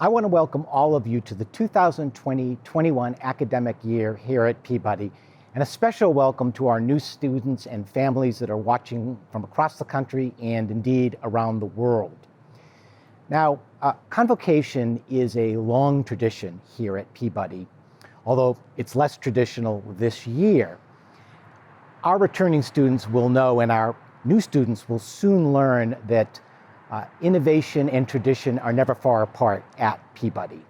I want to welcome all of you to the 2020-21 academic year here at Peabody, and a special welcome to our new students and families that are watching from across the country and indeed around the world. Now, Convocation is a long tradition here at Peabody, although it's less traditional this year. Our returning students will know, and our new students will soon learn, that innovation and tradition are never far apart at Peabody.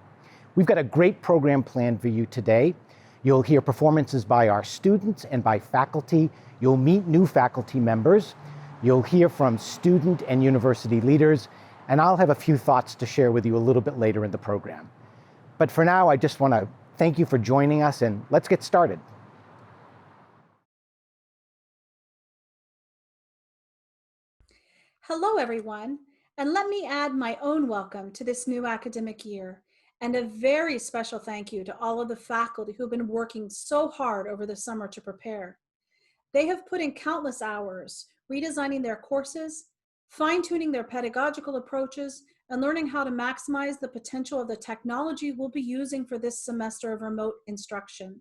We've got a great program planned for you today. You'll hear performances by our students and by faculty. You'll meet new faculty members. You'll hear from student and university leaders. And I'll have a few thoughts to share with you a little bit later in the program. But for now, I just want to thank you for joining us, and let's get started. Hello, everyone, and let me add my own welcome to this new academic year, and a very special thank you to all of the faculty who've been working so hard over the summer to prepare. They have put in countless hours redesigning their courses, fine-tuning their pedagogical approaches, and learning how to maximize the potential of the technology we'll be using for this semester of remote instruction.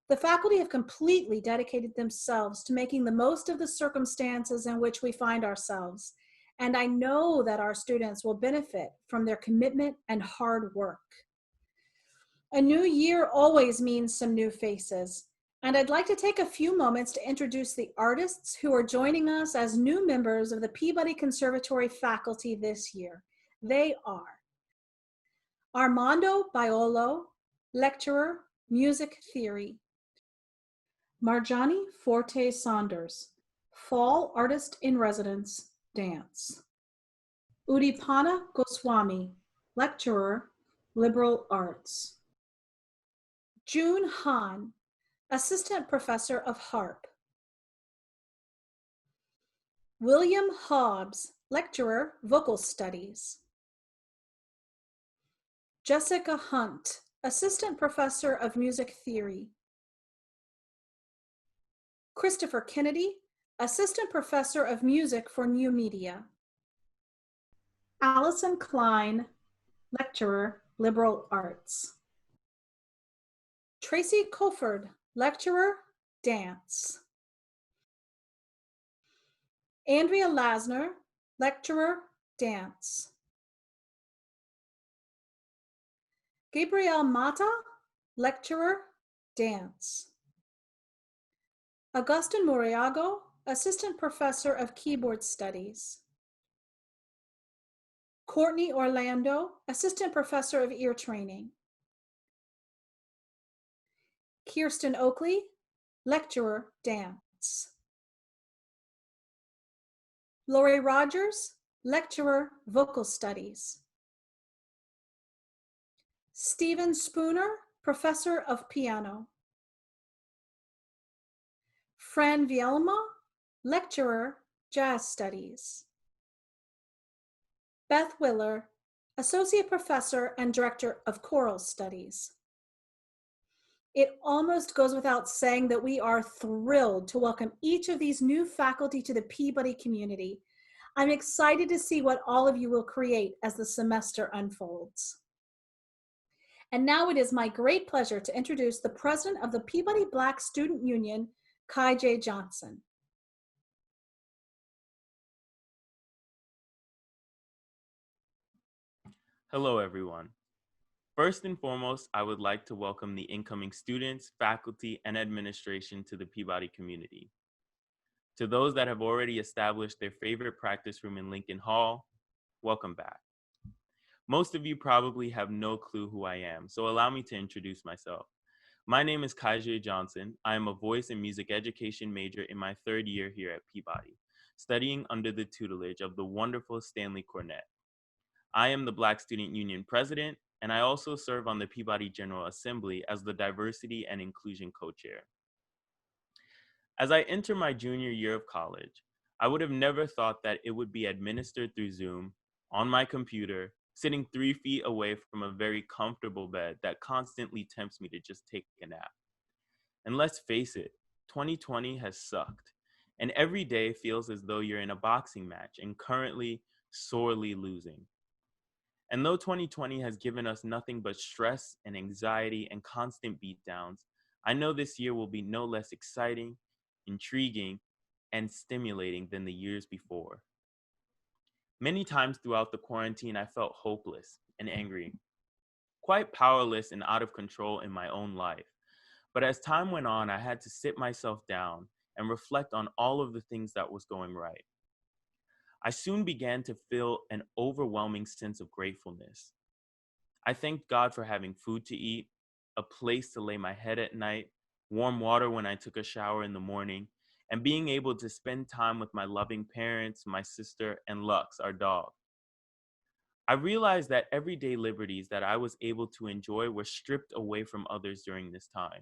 The faculty have completely dedicated themselves to making the most of the circumstances in which we find ourselves, and I know that our students will benefit from their commitment and hard work. A new year always means some new faces, and I'd like to take a few moments to introduce the artists who are joining us as new members of the Peabody Conservatory faculty this year. They are Armando Baiolo, lecturer, music theory. Marjani Forte Saunders, fall artist in residence, dance. Udipana Goswami, lecturer, liberal arts. June Han, assistant professor of harp. William Hobbs, lecturer, vocal studies. Jessica Hunt, assistant professor of music theory. Christopher Kennedy, assistant professor of music for new media. Allison Klein, lecturer, liberal arts. Tracy Colford, lecturer, dance. Andrea Lasner, lecturer, dance. Gabrielle Mata, lecturer, dance. Augustin Muriago, assistant professor of keyboard studies. Courtney Orlando, assistant professor of ear training. Kirsten Oakley, lecturer, dance. Lori Rogers, lecturer, vocal studies. Stephen Spooner, professor of piano. Fran Vielma, lecturer, jazz studies. Beth Willer, associate professor and director of choral studies. It almost goes without saying that we are thrilled to welcome each of these new faculty to the Peabody community. I'm excited to see what all of you will create as the semester unfolds. And now it is my great pleasure to introduce the president of the Peabody Black Student Union, Kaijeh Johnson. Hello, everyone. First and foremost, I would like to welcome the incoming students, faculty, and administration to the Peabody community. To those that have already established their favorite practice room in Lincoln Hall, welcome back. Most of you probably have no clue who I am, so allow me to introduce myself. My name is Kaijeh Johnson. I am a voice and music education major in my third year here at Peabody, studying under the tutelage of the wonderful Stanley Cornett. I am the Black Student Union president, and I also serve on the Peabody General Assembly as the Diversity and Inclusion co-chair. As I enter my junior year of college, I would have never thought that it would be administered through Zoom, on my computer, sitting 3 feet away from a very comfortable bed that constantly tempts me to just take a nap. And let's face it, 2020 has sucked, and every day feels as though you're in a boxing match and currently sorely losing. And though 2020 has given us nothing but stress and anxiety and constant beatdowns, I know this year will be no less exciting, intriguing, and stimulating than the years before. Many times throughout the quarantine, I felt hopeless and angry, quite powerless and out of control in my own life. But as time went on, I had to sit myself down and reflect on all of the things that was going right. I soon began to feel an overwhelming sense of gratefulness. I thanked God for having food to eat, a place to lay my head at night, warm water when I took a shower in the morning, and being able to spend time with my loving parents, my sister, and Lux, our dog. I realized that everyday liberties that I was able to enjoy were stripped away from others during this time.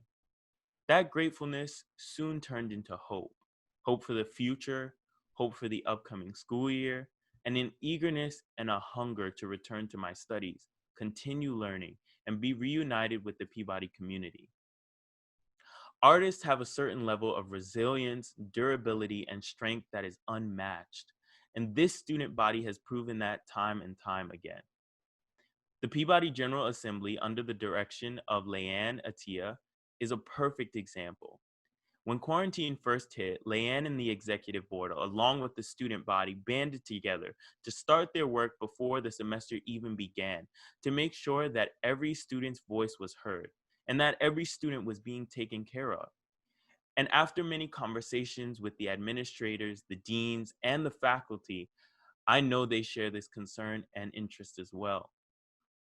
That gratefulness soon turned into hope. Hope for the future, hope for the upcoming school year, and an eagerness and a hunger to return to my studies, continue learning, and be reunited with the Peabody community. Artists have a certain level of resilience, durability, and strength that is unmatched. And this student body has proven that time and time again. The Peabody General Assembly, under the direction of Layan Atieh, is a perfect example. When quarantine first hit, Layan and the executive board, along with the student body, banded together to start their work before the semester even began, to make sure that every student's voice was heard and that every student was being taken care of. And after many conversations with the administrators, the deans, and the faculty, I know they share this concern and interest as well.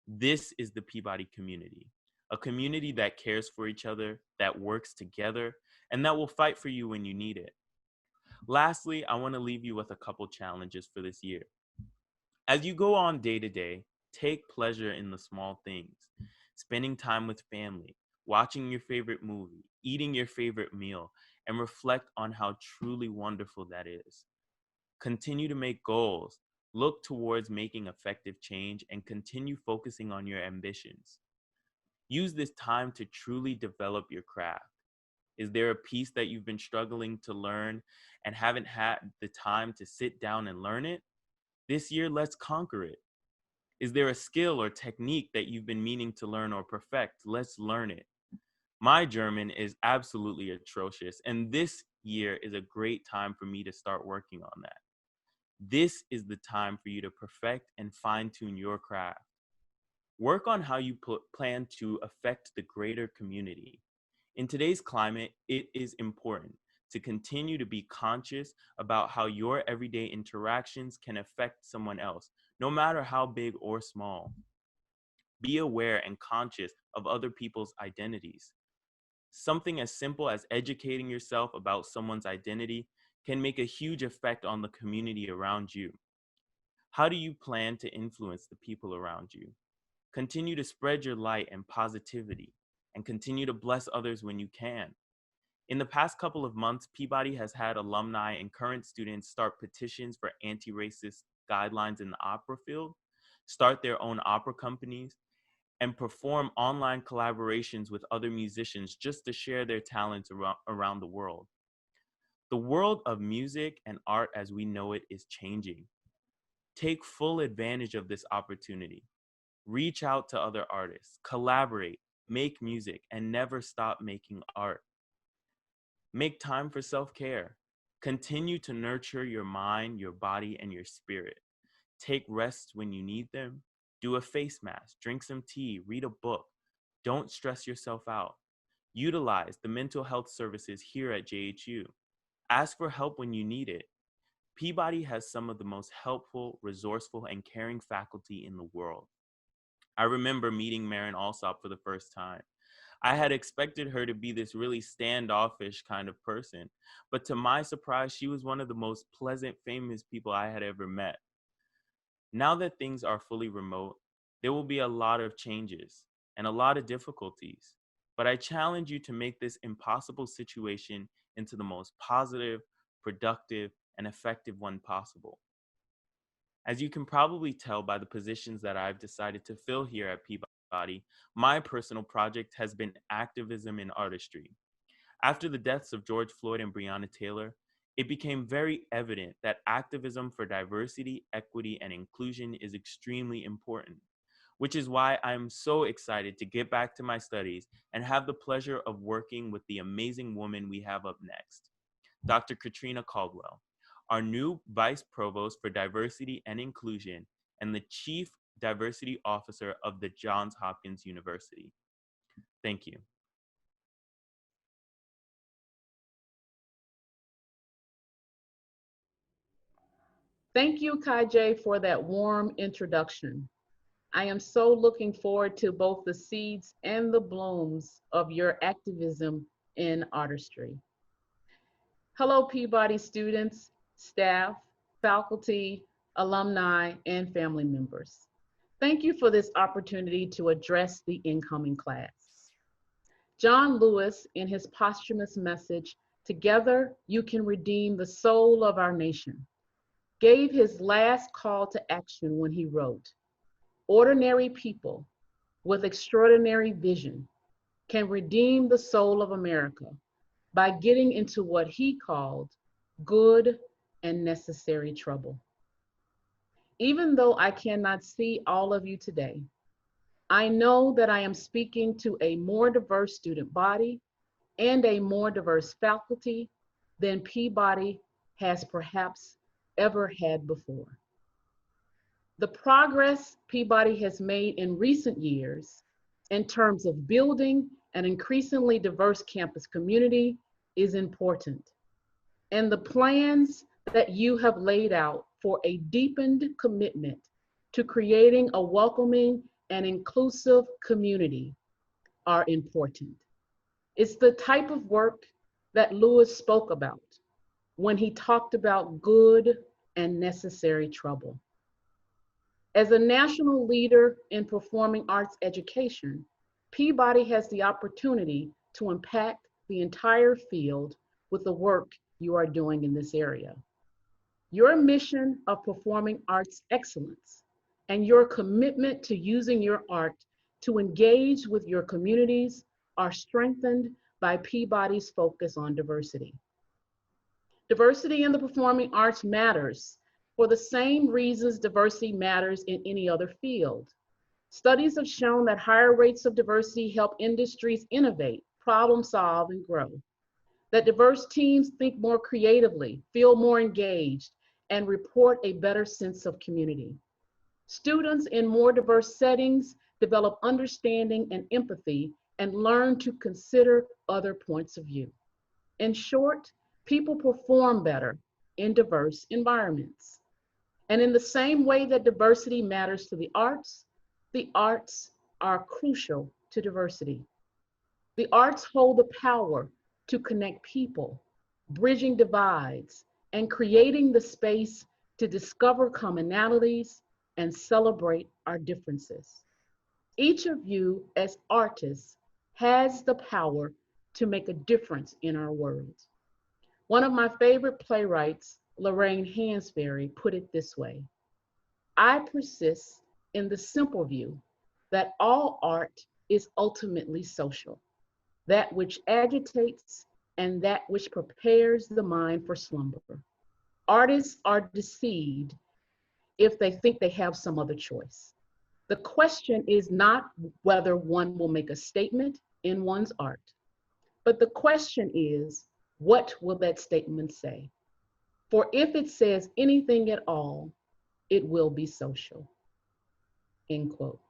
This is the Peabody community, a community that cares for each other, that works together, and that will fight for you when you need it. Lastly, I want to leave you with a couple challenges for this year. As you go on day to day, take pleasure in the small things, spending time with family, watching your favorite movie, eating your favorite meal, and reflect on how truly wonderful that is. Continue to make goals, look towards making effective change, and continue focusing on your ambitions. Use this time to truly develop your craft. Is there a piece that you've been struggling to learn and haven't had the time to sit down and learn it? This year, let's conquer it. Is there a skill or technique that you've been meaning to learn or perfect? Let's learn it. My German is absolutely atrocious, and this year is a great time for me to start working on that. This is the time for you to perfect and fine-tune your craft. Work on how you plan to affect the greater community. In today's climate, it is important to continue to be conscious about how your everyday interactions can affect someone else, no matter how big or small. Be aware and conscious of other people's identities. Something as simple as educating yourself about someone's identity can make a huge effect on the community around you. How do you plan to influence the people around you? Continue to spread your light and positivity, and continue to bless others when you can. In the past couple of months, Peabody has had alumni and current students start petitions for anti-racist guidelines in the opera field, start their own opera companies, and perform online collaborations with other musicians just to share their talents around the world. The world of music and art as we know it is changing. Take full advantage of this opportunity. Reach out to other artists, collaborate, make music, and never stop making art. Make time for self-care. Continue to nurture your mind, your body, and your spirit. Take rests when you need them. Do a face mask, drink some tea, read a book. Don't stress yourself out. Utilize the mental health services here at JHU. Ask for help when you need it. Peabody has some of the most helpful, resourceful, and caring faculty in the world. I remember meeting Marin Alsop for the first time. I had expected her to be this really standoffish kind of person, but to my surprise, she was one of the most pleasant, famous people I had ever met. Now that things are fully remote, there will be a lot of changes and a lot of difficulties, but I challenge you to make this impossible situation into the most positive, productive, and effective one possible. As you can probably tell by the positions that I've decided to fill here at Peabody, my personal project has been activism in artistry. After the deaths of George Floyd and Breonna Taylor, it became very evident that activism for diversity, equity, and inclusion is extremely important, which is why I'm so excited to get back to my studies and have the pleasure of working with the amazing woman we have up next, Dr. Katrina Caldwell, our new Vice Provost for Diversity and Inclusion and the Chief Diversity Officer of the Johns Hopkins University. Thank you. Thank you, Kaijeh, for that warm introduction. I am so looking forward to both the seeds and the blooms of your activism in artistry. Hello, Peabody students, staff, faculty, alumni, and family members. Thank you for this opportunity to address the incoming class. John Lewis, in his posthumous message, "Together you can redeem the soul of our nation," gave his last call to action when he wrote, "Ordinary people with extraordinary vision can redeem the soul of America by getting into what he called good and necessary trouble." Even though I cannot see all of you today, I know that I am speaking to a more diverse student body and a more diverse faculty than Peabody has perhaps ever had before. The progress Peabody has made in recent years in terms of building an increasingly diverse campus community is important. And the plans that you have laid out for a deepened commitment to creating a welcoming and inclusive community are important. It's the type of work that Lewis spoke about when he talked about good and necessary trouble. As a national leader in performing arts education, Peabody has the opportunity to impact the entire field with the work you are doing in this area. Your mission of performing arts excellence and your commitment to using your art to engage with your communities are strengthened by Peabody's focus on diversity. Diversity in the performing arts matters for the same reasons diversity matters in any other field. Studies have shown that higher rates of diversity help industries innovate, problem solve, and grow. That diverse teams think more creatively, feel more engaged, and report a better sense of community. Students in more diverse settings develop understanding and empathy and learn to consider other points of view. In short, people perform better in diverse environments. And in the same way that diversity matters to the arts are crucial to diversity. The arts hold the power to connect people, bridging divides, and creating the space to discover commonalities and celebrate our differences. Each of you as artists has the power to make a difference in our world. One of my favorite playwrights, Lorraine Hansberry, put it this way: "I persist in the simple view that all art is ultimately social, that which agitates and that which prepares the mind for slumber. Artists are deceived if they think they have some other choice. The question is not whether one will make a statement in one's art, but the question is, what will that statement say? For if it says anything at all, it will be social." End quote.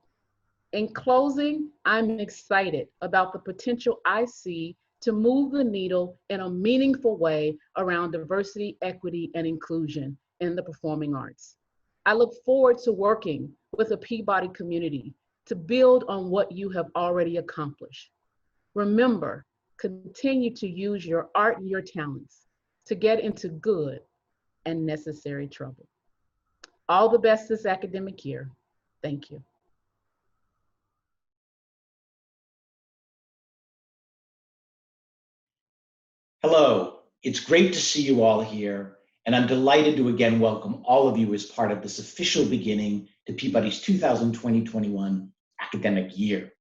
In closing, I'm excited about the potential I see to move the needle in a meaningful way around diversity, equity, and inclusion in the performing arts. I look forward to working with the Peabody community to build on what you have already accomplished. Remember, continue to use your art and your talents to get into good and necessary trouble. All the best this academic year. Thank you. Hello, it's great to see you all here, and I'm delighted to again welcome all of you as part of this official beginning to Peabody's 2020-21 academic year.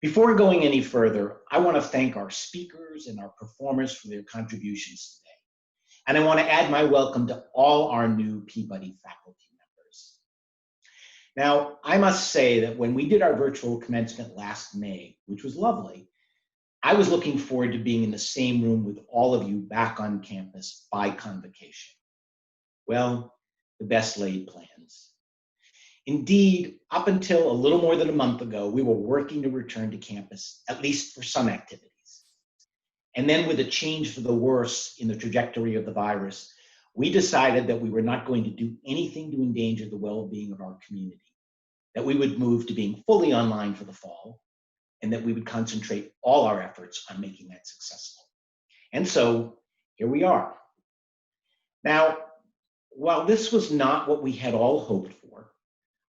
Before going any further, I want to thank our speakers and our performers for their contributions today. And I want to add my welcome to all our new Peabody faculty members. Now, I must say that when we did our virtual commencement last May, which was lovely, I was looking forward to being in the same room with all of you back on campus by Convocation. Well, the best laid plans. Indeed, up until a little more than a month ago, we were working to return to campus, at least for some activities. And then with a change for the worse in the trajectory of the virus, we decided that we were not going to do anything to endanger the well-being of our community, that we would move to being fully online for the fall, and that we would concentrate all our efforts on making that successful. And so here we are. Now, while this was not what we had all hoped for,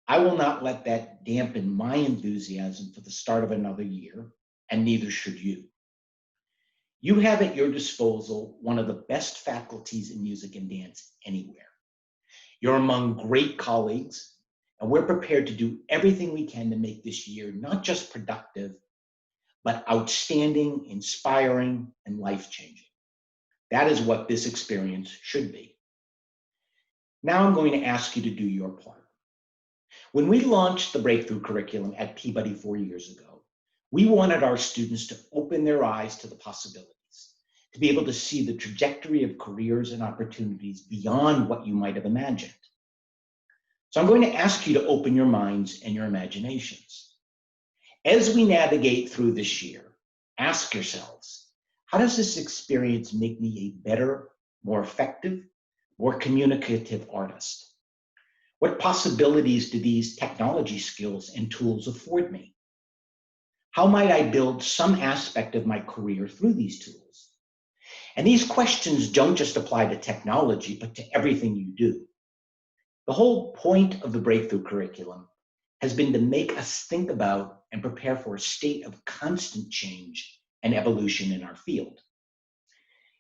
I will not let that dampen my enthusiasm for the start of another year, and neither should you. You have at your disposal one of the best faculties in music and dance anywhere. You're among great colleagues, and we're prepared to do everything we can to make this year not just productive, but outstanding, inspiring, and life-changing. That is what this experience should be. Now I'm going to ask you to do your part. When we launched the breakthrough curriculum at Peabody 4 years ago, we wanted our students to open their eyes to the possibilities, to be able to see the trajectory of careers and opportunities beyond what you might have imagined. So I'm going to ask you to open your minds and your imaginations. As we navigate through this year, ask yourselves, how does this experience make me a better, more effective, more communicative artist? What possibilities do these technology skills and tools afford me? How might I build some aspect of my career through these tools? And these questions don't just apply to technology, but to everything you do. The whole point of the breakthrough curriculum has been to make us think about and prepare for a state of constant change and evolution in our field.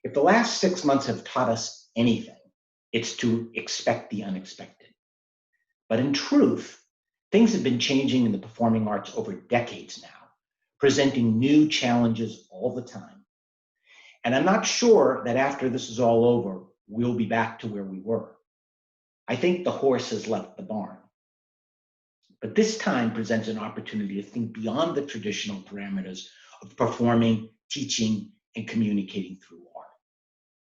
If the last 6 months have taught us anything, it's to expect the unexpected. But in truth, things have been changing in the performing arts over decades now, presenting new challenges all the time. And I'm not sure that after this is all over, we'll be back to where we were. I think the horse has left the barn. But this time presents an opportunity to think beyond the traditional parameters of performing, teaching, and communicating through art.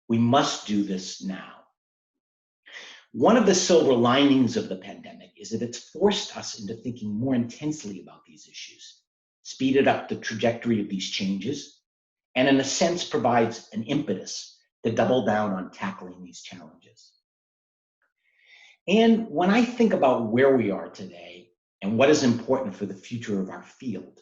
We must do this now. One of the silver linings of the pandemic is that it's forced us into thinking more intensely about these issues, speeded up the trajectory of these changes, and in a sense provides an impetus to double down on tackling these challenges. And when I think about where we are today and what is important for the future of our field,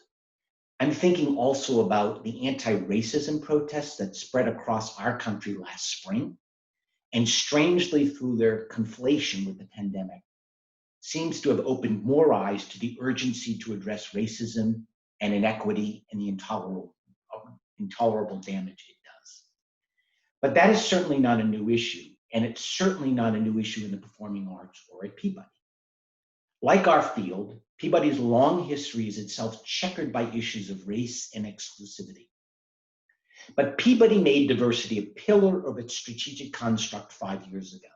I'm thinking also about the anti-racism protests that spread across our country last spring, and strangely through their conflation with the pandemic, seems to have opened more eyes to the urgency to address racism and inequity and the intolerable damage it does. But that is certainly not a new issue, and it's certainly not a new issue in the performing arts or at Peabody. Like our field, Peabody's long history is itself checkered by issues of race and exclusivity. But Peabody made diversity a pillar of its strategic construct 5 years ago.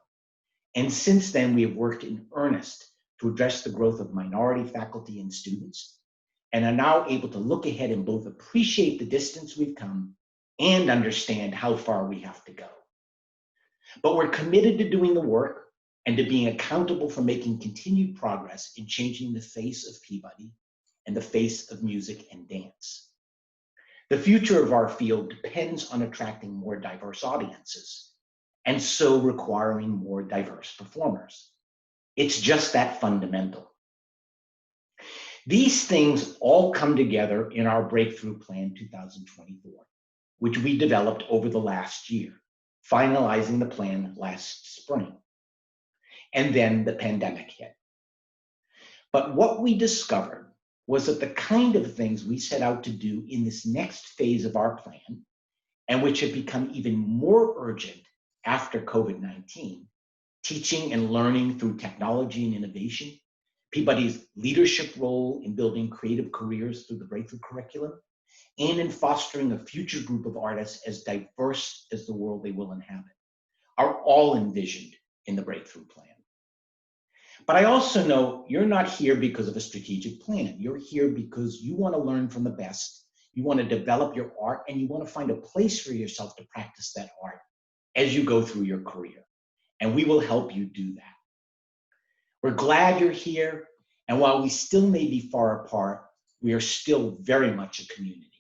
And since then, we have worked in earnest to address the growth of minority faculty and students, and are now able to look ahead and both appreciate the distance we've come and understand how far we have to go. But we're committed to doing the work and to being accountable for making continued progress in changing the face of Peabody and the face of music and dance. The future of our field depends on attracting more diverse audiences, and so requiring more diverse performers. It's just that fundamental. These things all come together in our Breakthrough Plan 2024, which we developed over the last year, finalizing the plan last spring. And then the pandemic hit. But what we discovered was that the kind of things we set out to do in this next phase of our plan, and which have become even more urgent after COVID-19, teaching and learning through technology and innovation, Peabody's leadership role in building creative careers through the breakthrough curriculum, and in fostering a future group of artists as diverse as the world they will inhabit, are all envisioned in the Breakthrough Plan. But I also know you're not here because of a strategic plan. You're here because you want to learn from the best, you want to develop your art, and you want to find a place for yourself to practice that art as you go through your career. And we will help you do that. We're glad you're here, and while we still may be far apart, we are still very much a community.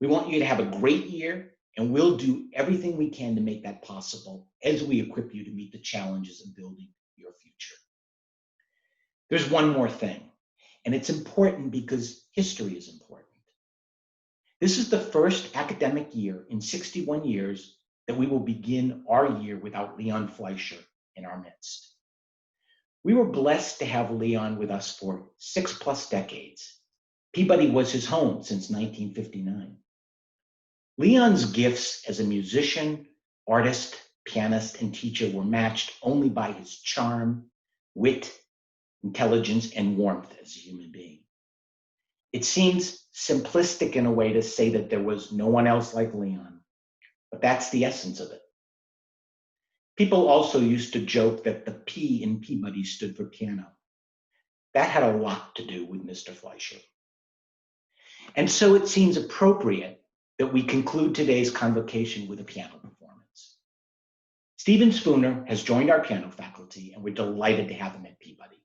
We want you to have a great year, and we'll do everything we can to make that possible as we equip you to meet the challenges of building your future. There's one more thing, and it's important because history is important. This is the first academic year in 61 years that we will begin our year without Leon Fleischer in our midst. We were blessed to have Leon with us for 6+ decades. Peabody was his home since 1959. Leon's gifts as a musician, artist, pianist, and teacher were matched only by his charm, wit, intelligence, and warmth as a human being. It seems simplistic in a way to say that there was no one else like Leon, but that's the essence of it. People also used to joke that the P in Peabody stood for piano. That had a lot to do with Mr. Fleischer. And so it seems appropriate that we conclude today's convocation with a piano performance. Stephen Spooner has joined our piano faculty, and we're delighted to have him at Peabody.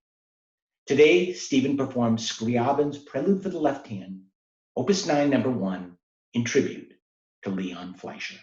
Today, Stephen performs Scriabin's Prelude for the Left Hand, Opus 9, No. 1, in tribute to Leon Fleischer.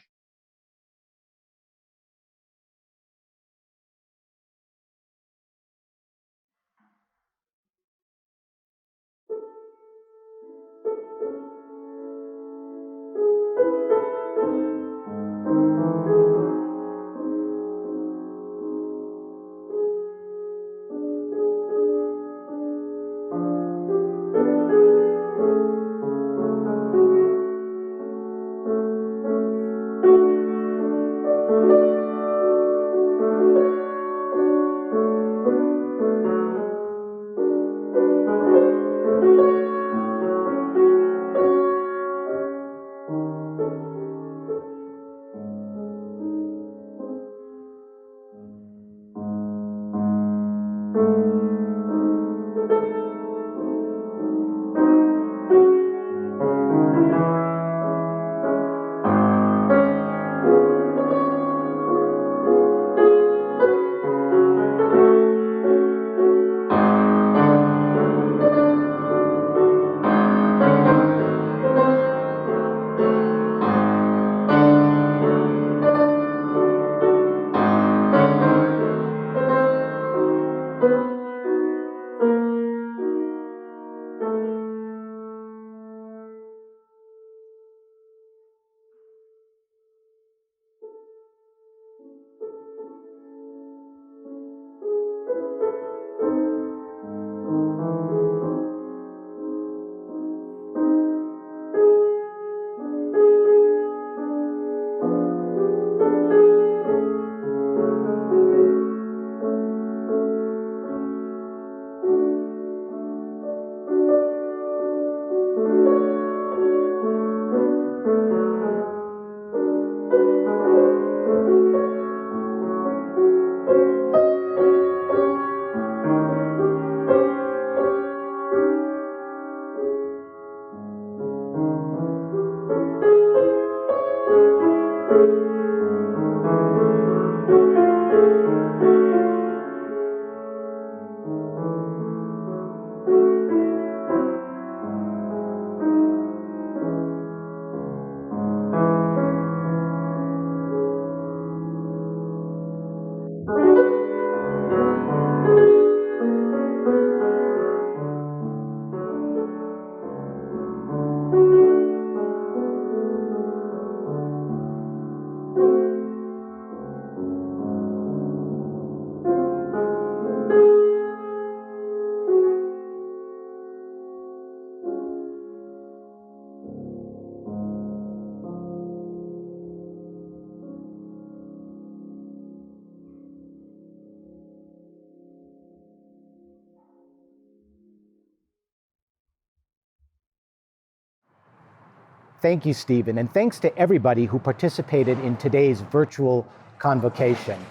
Thank you, Stephen, and thanks to everybody who participated in today's virtual Convocation.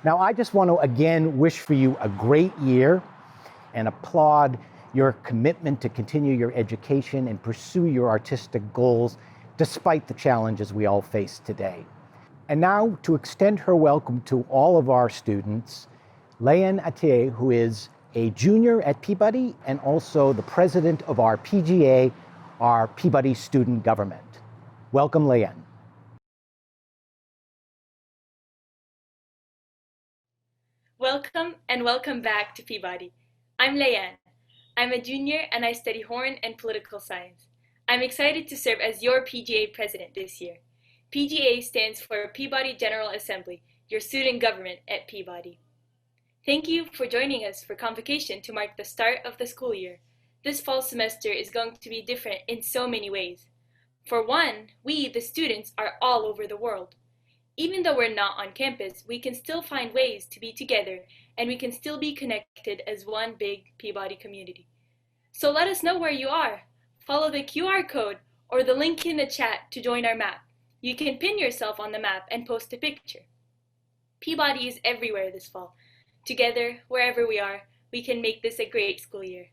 Now, I just want to again wish for you a great year and applaud your commitment to continue your education and pursue your artistic goals despite the challenges we all face today. And now, to extend her welcome to all of our students, Layan Atieh, who is a junior at Peabody and also the president of our PGA, our Peabody Student Government. Welcome, Layan. Welcome and welcome back to Peabody. I'm Layan. I'm a junior and I study horn and political science. I'm excited to serve as your PGA president this year. PGA stands for Peabody General Assembly, your student government at Peabody. Thank you for joining us for Convocation to mark the start of the school year. This fall semester is going to be different in so many ways. For one, we, the students, are all over the world. Even though we're not on campus, we can still find ways to be together and we can still be connected as one big Peabody community. So let us know where you are. Follow the QR code or the link in the chat to join our map. You can pin yourself on the map and post a picture. Peabody is everywhere this fall. Together, wherever we are, we can make this a great school year.